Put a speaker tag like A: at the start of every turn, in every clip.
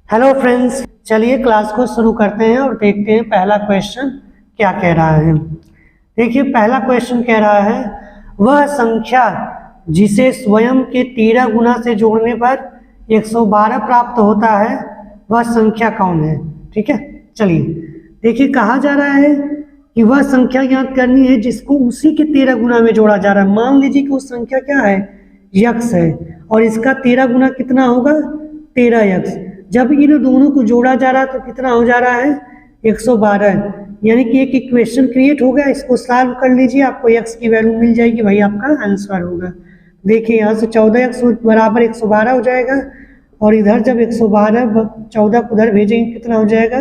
A: Hello friends, चलिए class को शुरू करते हैं और देखते हैं पहला क्वेश्चन क्या कह रहा है। देखिए पहला क्वेश्चन कह रहा है वह संख्या जिसे स्वयं के 13 गुना से जोड़ने पर 112 प्राप्त होता है वह संख्या कौन है। ठीक है, चलिए देखिए कहा जा रहा है कि वह संख्या ज्ञात करनी है जिसको उसी के 13 गुना में जोड़ा जा रहा है। मान लीजिए कि वो संख्या क्या है, यक्स है, और इसका 13 गुना कितना होगा, 13 यक्स। जब इन दोनों को जोड़ा जा रहा है तो कितना हो जा रहा है, 112। यानी कि एक इक्वेशन क्रिएट हो गया। इसको सॉल्व कर लीजिए, आपको x की वैल्यू मिल जाएगी, वही आपका आंसर होगा। देखिए यहाँ से 14x बराबर 112 हो जाएगा, और इधर जब 112 14 को उधर भेजेंगे कितना हो जाएगा,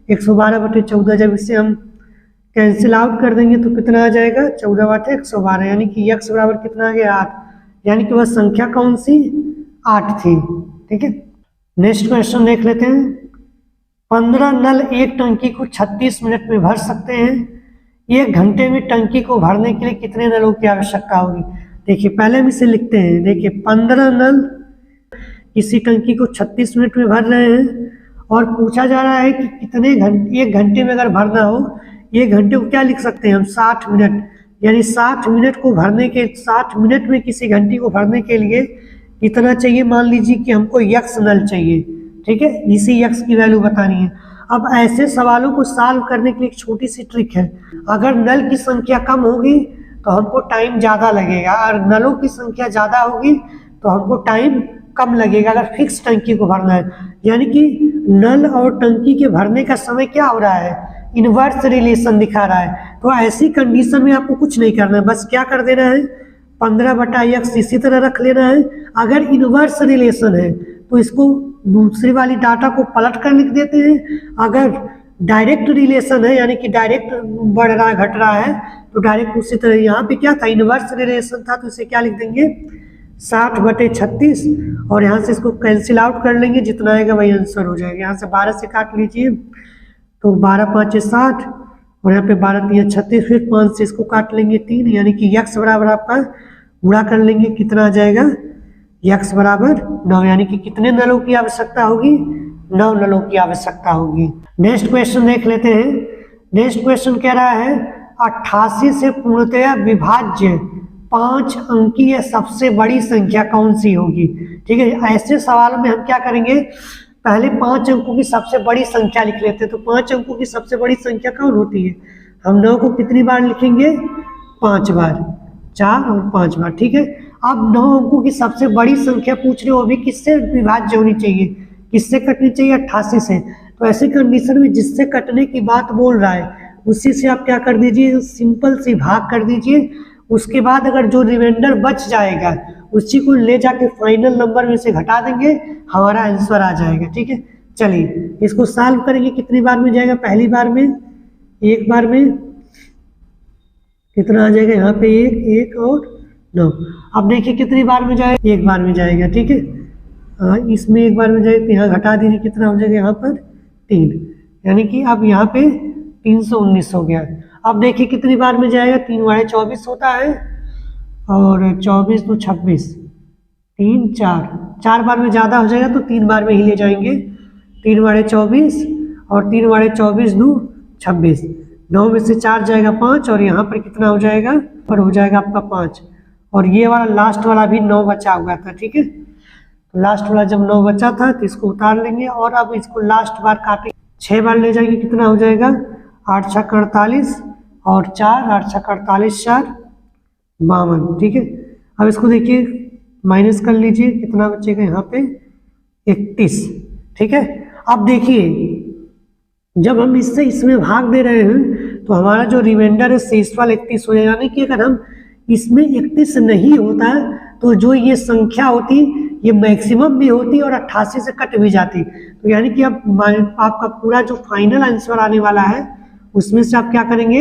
A: 112/14। जब इसे हम कैंसिल आउट कर देंगे तो कितना आ जाएगा, 14/112। यानी कि x बराबर कितना आ गया, 8। यानी कि वह संख्या कौन सी, 8 थी। ठीक है, नेक्स्ट क्वेश्चन देख लेते हैं। 15 नल एक टंकी को 36 मिनट में भर सकते हैं। 1 घंटे में टंकी को भरने के लिए कितने नलों की आवश्यकता होगी। देखिए पहले हम इसे लिखते हैं। देखिए 15 नल किसी टंकी को 36 मिनट में भर रहे हैं, और पूछा जा रहा है कि कितने घंटे, 1 घंटे में अगर भरना हो, 1 घंटे को क्या लिख सकते हैं हम, 60 मिनट। यानी 60 मिनट को भरने के, 60 मिनट में किसी घंटी को भरने के लिए कितना चाहिए। मान लीजिए कि हमको यक्स नल चाहिए। ठीक है, इसी यक्स की वैल्यू बतानी है। अब ऐसे सवालों को सॉल्व करने के लिए एक छोटी सी ट्रिक है। अगर नल की संख्या कम होगी तो हमको टाइम ज़्यादा लगेगा, और नलों की संख्या ज़्यादा होगी तो हमको टाइम कम लगेगा अगर फिक्स टंकी को भरना है। यानी कि नल और टंकी के भरने का समय क्या हो रहा है, इनवर्स रिलेशन दिखा रहा है। तो ऐसी कंडीशन में आपको कुछ नहीं करना है, बस क्या कर देना है, 15/x इसी तरह रख लेना है। अगर इनवर्स रिलेशन है तो इसको दूसरी वाली डाटा को पलट कर लिख देते हैं। अगर डायरेक्ट रिलेशन है, यानी कि डायरेक्ट बढ़ रहा है घट रहा है, तो डायरेक्ट उसी तरह। यहाँ पे क्या था, इनवर्स रिलेशन था, तो इसे क्या लिख देंगे, 60/36, और यहाँ से इसको कैंसिल आउट कर लेंगे, जितना आएगा वही आंसर हो जाएगा। यहाँ से 12 से काट लीजिए तो 12×5 = 60, और यहाँ पे 12×3 = 36, फिर 5 से इसको काट लेंगे 3। यानी कि x बराबर आपका गुणा कर लेंगे, कितना आ जाएगा, x बराबर 9। यानी कि कितने नलों की आवश्यकता होगी, 9 नलों की आवश्यकता होगी। नेक्स्ट क्वेश्चन देख लेते हैं। नेक्स्ट क्वेश्चन कह रहा है 88 से पूर्णतया विभाज्य 5 अंकीय सबसे बड़ी संख्या कौन सी होगी। ठीक है, ऐसे सवालों में हम क्या करेंगे, पहले 5 अंकों की सबसे बड़ी संख्या लिख लेते हैं। तो 5 अंकों की सबसे बड़ी संख्या कौन होती है, हम 9 को कितनी बार लिखेंगे, 5 बार, 4 और 5 बार। ठीक है, अब 9 अंकों की सबसे बड़ी संख्या पूछ रहे हो, अभी किससे विभाज्य होनी चाहिए, किससे कटनी चाहिए, 88 से। तो ऐसी कंडीशन में जिससे कटने की बात बोल रहा है उसी से आप क्या कर दीजिए, सिंपल सी भाग कर दीजिए। उसके बाद अगर जो रिमाइंडर बच जाएगा उसी को ले जाके फाइनल नंबर में से घटा देंगे, हमारा आंसर आ जाएगा। ठीक है, चलिए इसको सॉल्व करेंगे। कितनी बार में जाएगा, पहली बार में, एक बार में कितना आ जाएगा, यहाँ पे 1 और 9। अब देखिए कितनी बार में जाएगा, 1 बार में जाएगा। ठीक है, इसमें 1 बार में जाएगा, तो यहाँ घटा दीजिए, कितना हो जाएगा, यहाँ पर 3। यानी कि अब यहाँ पे 319 हो गया। अब देखिए कितनी बार में जाएगा, 3 × 24 होता है, और 24 × 26, 3 4, 4 बार में ज़्यादा हो जाएगा तो 3 बार में ही ले जाएंगे। 3 × 24 और 3 × 24 2 26, 9 में से 4 जाएगा 5, और यहाँ पर कितना हो जाएगा, पर हो जाएगा आपका 5, और ये वाला लास्ट वाला भी 9 बचा हुआ था। ठीक है, तो लास्ट वाला जब 9 बचा था तो इसको उतार लेंगे, और अब इसको लास्ट बार काटेंगे, 6 बार ले जाएंगे, कितना हो जाएगा, 8 × 6 = 48, और 4, 8 × 6 = 48, 4 52। ठीक है, अब इसको देखिए माइनस कर लीजिए, कितना बचेगा, यहाँ पे 31। ठीक है, अब देखिए जब हम इससे इसमें भाग दे रहे हैं तो हमारा जो रिमाइंडर है शेषफल 31 हो जाएगा। यानी कि अगर हम इसमें 31 नहीं होता तो जो ये संख्या होती ये मैक्सिमम भी होती और 88 से कट भी जाती। तो यानी कि अब आपका पूरा जो फाइनल आंसर आने वाला है उसमें से आप क्या करेंगे,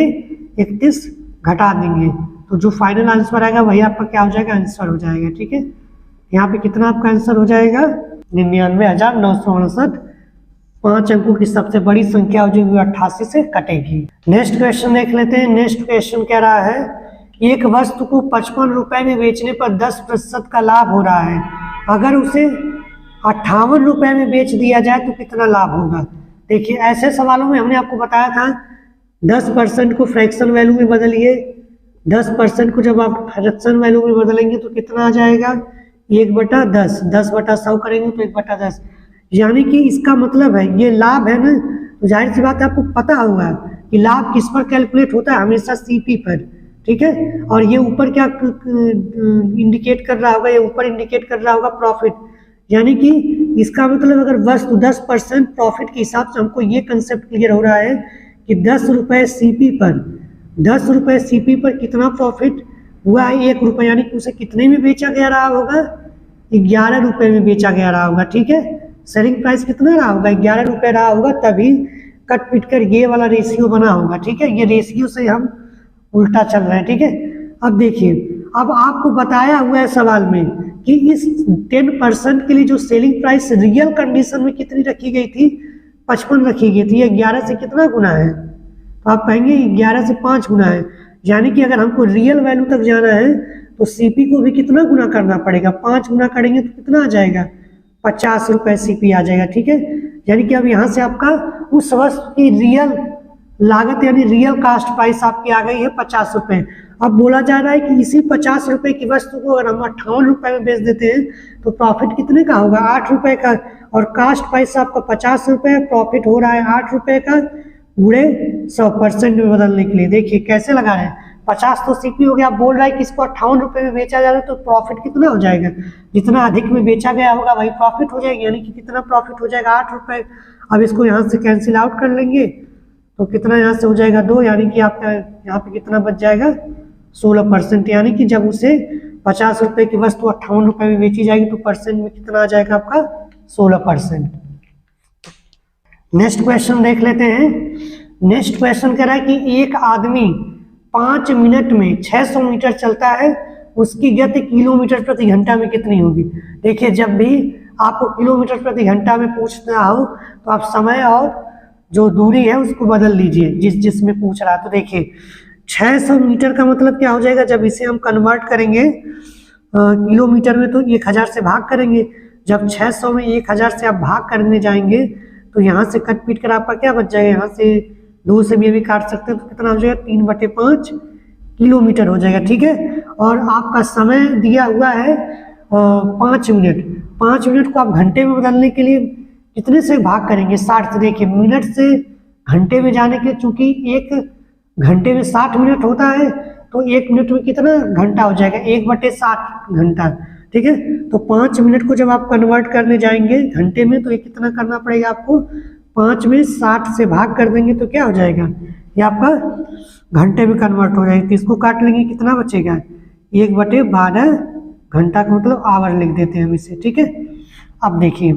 A: 31 घटा देंगे, तो जो फाइनल आंसर आएगा वही आपका क्या हो जाएगा, आंसर हो जाएगा। ठीक है, यहाँ पे कितना आपका आंसर हो जाएगा, 99,959। 5 अंकों की सबसे बड़ी संख्या हो जाएगी 88 से कटेगी। नेक्स्ट क्वेश्चन देख लेते हैं। नेक्स्ट क्वेश्चन कह रहा है एक वस्तु को 55 रुपए में बेचने पर 10% का लाभ हो रहा है। अगर उसे 58 रुपए में बेच दिया जाए तो कितना लाभ होगा। देखिए ऐसे सवालों में हमने आपको बताया था 10% को फ्रैक्शन वैल्यू में बदलिए, 10% को जब आप फ्रैक्शन वैल्यू में बदलेंगे तो कितना आ जाएगा 1/10, 10/100 करेंगे तो 1/10, यानी कि इसका मतलब है ये लाभ है ना, तो जाहिर सी बात है आपको पता होगा कि लाभ किस पर कैलकुलेट होता है, हमेशा सीपी पर, ठीक है। और ये ऊपर क्या इंडिकेट कर रहा होगा, ये ऊपर इंडिकेट कर रहा होगा प्रॉफिट, यानी कि इसका मतलब अगर वस्तु 10% प्रॉफिट के हिसाब से हमको ये कंसेप्ट क्लियर हो रहा है कि 10 रुपये सीपी पर, 10 रुपये सीपी पर कितना प्रॉफिट हुआ है 1 रुपये, यानी कि उसे कितने में बेचा गया रहा होगा 11 रुपये में बेचा गया रहा होगा, ठीक है। सेलिंग प्राइस कितना रहा होगा 11 रुपये रहा होगा, तभी कट पिट कर ये वाला रेशियो बना होगा, ठीक है। ये रेशियो से हम उल्टा चल रहे हैं, ठीक है। अब देखिए, अब आपको बताया हुआ है सवाल में कि इस 10% के लिए जो सेलिंग प्राइस रियल कंडीशन में कितनी रखी गई थी 55 रखी गई थी, 11 से कितना गुना है, तो आप कहेंगे 11 से 5 गुना है, यानी कि अगर हमको रियल वैल्यू तक जाना है तो सीपी को भी कितना गुना करना पड़ेगा, 5 गुना करेंगे तो कितना आ जाएगा 50 रुपये सीपी आ जाएगा, ठीक है। यानी कि अब यहाँ से आपका उस वस्तु की रियल लागत यानी रियल कास्ट प्राइस आपकी आ गई है 50 रुपये। अब बोला जा रहा है कि इसी 50 रुपये की वस्तु को अगर हम 58 रुपये में बेच देते हैं तो प्रॉफिट कितने का होगा 8 रुपये का, और कास्ट प्राइस आपका 50 रुपये, प्रॉफिट हो रहा है 8 रुपये का, गुणे 100% में बदलने के लिए। देखिए कैसे लगा रहे हैं, 50 तो सीपी हो गया, आप बोल रहा है कि इसको 58 रुपये में बेचा जा रहा है तो प्रॉफिट कितना हो जाएगा, जितना अधिक में बेचा गया होगा वही प्रॉफिट हो जाएगा, यानी कि कितना प्रॉफिट हो जाएगा 8 रुपये। अब इसको यहाँ से कैंसिल आउट कर लेंगे तो कितना यहाँ से हो जाएगा 2, यानी कि आपका यहाँ पे कितना बच जाएगा 16%, यानी कि जब उसे 50 रुपये की वस्तु 58 रुपये में बेची जाएगी तो परसेंट में कितना आ जाएगा आपका 16%। नेक्स्ट क्वेश्चन देख लेते हैं। नेक्स्ट क्वेश्चन कह रहा है कि एक आदमी 5 मिनट में 600 मीटर चलता है, उसकी गति किलोमीटर प्रति घंटा में कितनी होगी। देखिए जब भी आपको किलोमीटर प्रति घंटा में पूछना हो तो आप समय और जो दूरी है उसको बदल लीजिए जिसमें पूछ रहा है। तो देखिए 600 मीटर का मतलब क्या हो जाएगा, जब इसे हम कन्वर्ट करेंगे किलोमीटर में तो 1000 से भाग करेंगे, जब 600 में 1000 से आप भाग करने जाएंगे तो यहाँ से कट पीट कर आपका क्या बच जाएगा, यहाँ से 2 से भी काट सकते हैं तो कितना हो जाएगा 3/5 किलोमीटर हो जाएगा, ठीक है। और आपका समय दिया हुआ है 5 मिनट, 5 मिनट को आप घंटे में बदलने के लिए कितने से भाग करेंगे 60 से। देखिए मिनट से घंटे में जाने के, चूंकि 1 घंटे में 60 मिनट होता है तो 1 मिनट में कितना घंटा हो जाएगा 1/60 घंटा, ठीक है। तो 5 मिनट को जब आप कन्वर्ट करने जाएंगे घंटे में तो ये कितना करना पड़ेगा आपको, 5 में 60 से भाग कर देंगे तो क्या हो जाएगा, ये आपका घंटे में कन्वर्ट हो जाएगा। तो इसको काट लेंगे कितना बचेगा 1/12 घंटा का मतलब आवर लिख देते हैं हम इसे, ठीक है। अब देखिए,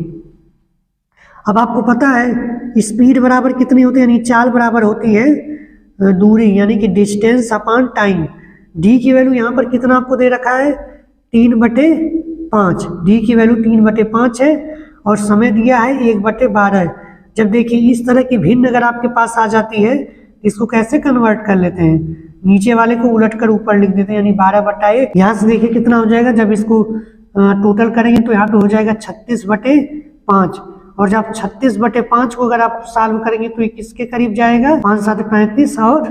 A: अब आपको पता है स्पीड बराबर कितनी होती है, यानी चाल बराबर होती है दूरी यानी कि डिस्टेंस अपॉन टाइम। डी की वैल्यू यहाँ पर कितना आपको दे रखा है 3/5, डी की वैल्यू 3/5 है और समय दिया है 1/12। जब देखिए इस तरह की भिन्न अगर आपके पास आ जाती है इसको कैसे कन्वर्ट कर लेते हैं, नीचे वाले को उलट कर ऊपर लिख देते हैं, यानी 12/1। यहाँ से देखिए कितना हो जाएगा, जब इसको टोटल करेंगे तो यहाँ पे हो जाएगा 36/5, और जब 36/5 को अगर आप सॉल्व करेंगे तो ये किसके करीब जाएगा 5 7 35 और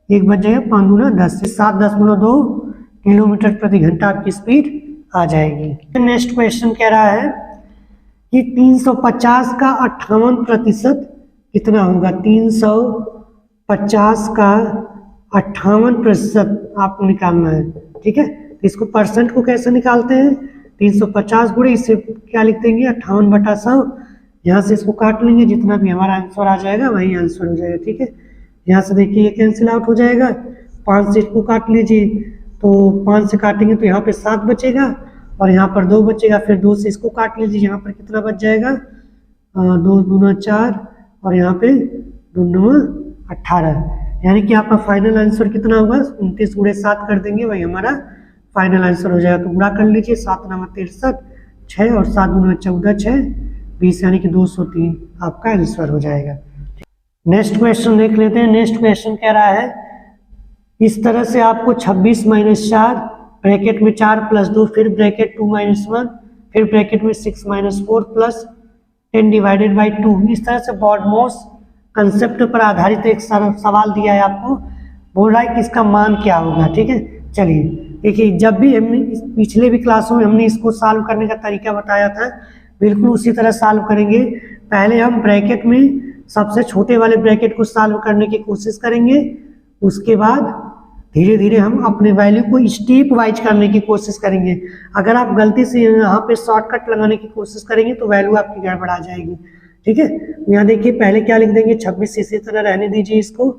A: 1 बच जाएगा 5 गुना 10 से 7 10 गुना 2 किलोमीटर प्रति घंटा आपकी स्पीड आ जाएगी। नेक्स्ट क्वेश्चन कह रहा है कि 350 का 58% कितना होगा, 350 का 58% आपको निकालना है, ठीक है। तो इसको परसेंट को कैसे निकालते हैं, 350 गुणे इसे क्या लिख देंगे 58/100, यहाँ से इसको काट लेंगे, जितना भी हमारा आंसर आ जाएगा वही आंसर हो जाएगा, ठीक है। यहाँ से देखिए ये कैंसिल आउट हो जाएगा, 5 से इसको काट लीजिए तो 5 से काटेंगे तो यहाँ पे 7 बचेगा और यहाँ पर 2 बचेगा, फिर 2 से इसको काट लीजिए, यहाँ पर कितना बच जाएगा 2 दूना 4 और यहाँ पे 2 9 18, यानी कि आपका फाइनल आंसर कितना होगा 29 गुणे 7 कर देंगे वही हमारा फाइनल आंसर हो जाएगा। तो गुणा कर लीजिए 7 9 63 6 और 7 गुना 14 6 20, यानी कि 203 आपका आंसर हो जाएगा। नेक्स्ट क्वेश्चन देख लेते हैं। नेक्स्ट क्वेश्चन कह रहा है इस तरह से आपको 26 - 4 ब्रैकेट में 4 + 2 फिर ब्रैकेट 2 - 1 फिर ब्रैकेट में 6 - 4 प्लस 10 डिवाइडेड बाई 2। इस तरह से BODMAS कंसेप्ट पर आधारित एक सवाल दिया है आपको, बोल रहा है कि इसका मान क्या होगा। ठीक है, चलिए देखिए, जब भी हमने पिछले भी क्लासों में हमने इसको सॉल्व करने का तरीका बताया था, बिल्कुल उसी तरह सॉल्व करेंगे। पहले हम ब्रैकेट में सबसे छोटे वाले ब्रैकेट को सॉल्व करने की कोशिश करेंगे, उसके बाद धीरे धीरे हम अपने वैल्यू को स्टेप वाइज करने की कोशिश करेंगे। अगर आप गलती से यहाँ पे शॉर्टकट लगाने की कोशिश करेंगे तो वैल्यू आपकी गड़बड़ा जाएगी। ठीक है, यहाँ देखिए पहले क्या लिख देंगे, 26 इसी तरह रहने दीजिए इसको,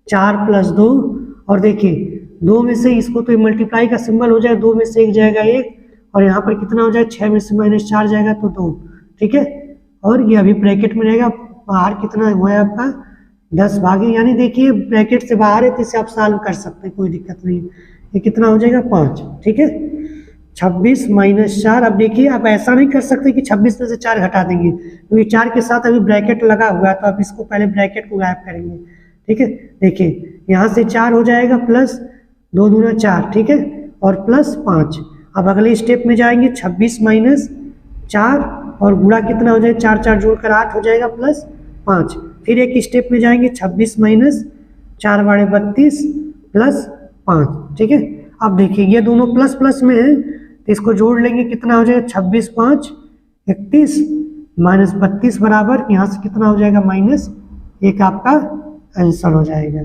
A: 4 + 2, और देखिए 2 में से इसको तो मल्टीप्लाई का सिंबल हो जाएगा, 2 में से 1 जाएगा 1, और यहाँ पर कितना हो जाएगा, 6 में से -4 जाएगा तो 2। ठीक है, और ये अभी ब्रैकेट में रहेगा, बाहर कितना हुआ है आपका 10 भागे, यानी देखिए ब्रैकेट से बाहर है तो इसे आप सॉल्व कर सकते हैं, कोई दिक्कत नहीं। ये कितना हो जाएगा 5। ठीक है, 26 - 4। अब देखिए आप ऐसा नहीं कर सकते कि 26 में से 4 घटा देंगे, क्योंकि 4 के साथ अभी ब्रैकेट लगा हुआ है, तो आप इसको पहले ब्रैकेट को गायब करेंगे। ठीक है, देखिए यहाँ से 4 हो जाएगा, प्लस 2 दूना 4, ठीक है, और प्लस 5। अब अगले स्टेप में जाएंगे, 26 - 4 और गुणा कितना हो जाएगा, 4 4 जोड़कर 8 हो जाएगा, प्लस 5। फिर एक स्टेप में जाएंगे, 26 - 4 × 32 प्लस 5। ठीक है, अब देखिए ये दोनों प्लस प्लस में है तो इसको जोड़ लेंगे, कितना हो जाएगा, 26 × 5 = 31 -32 बराबर यहाँ से कितना हो जाएगा, -1। आपका आंसर हो जाएगा।